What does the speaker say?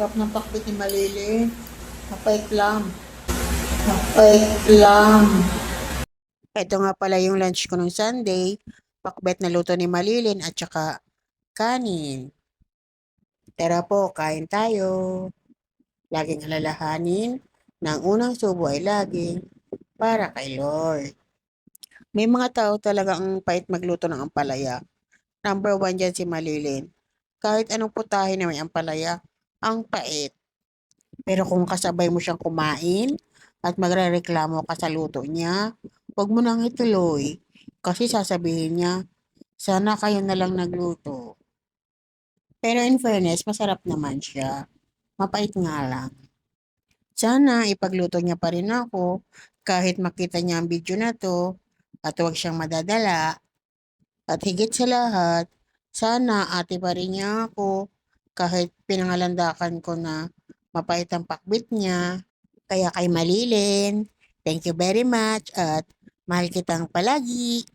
Sarap ng pakbit ni Malili. Mapait lang. Mapait lang. Ito nga pala yung lunch ko nung Sunday. Pakbet na luto ni Malilin at saka kanin. Tara po, kain tayo. Laging alalahanin na ang unang subo ay laging para kay Lord. May mga tao talagang pait magluto ng ampalaya. Number one dyan si Malilin. Kahit anong putahe na may ampalaya, ang pait. Pero kung kasabay mo siyang kumain at magrereklamo ka sa luto niya, huwag mo nang ituloy. Kasi sasabihin niya, sana kayo na lang nagluto. Pero in fairness, masarap naman siya. Mapait nga lang. Sana ipagluto niya pa rin ako kahit makita niya ang video na to at huwag siyang madadala. At higit sa lahat, sana ate pa rin niya ako kahit pinangalandakan ko na mapait ang pakbit niya. Kaya kay Malilin, thank you very much at mahal kitang palagi.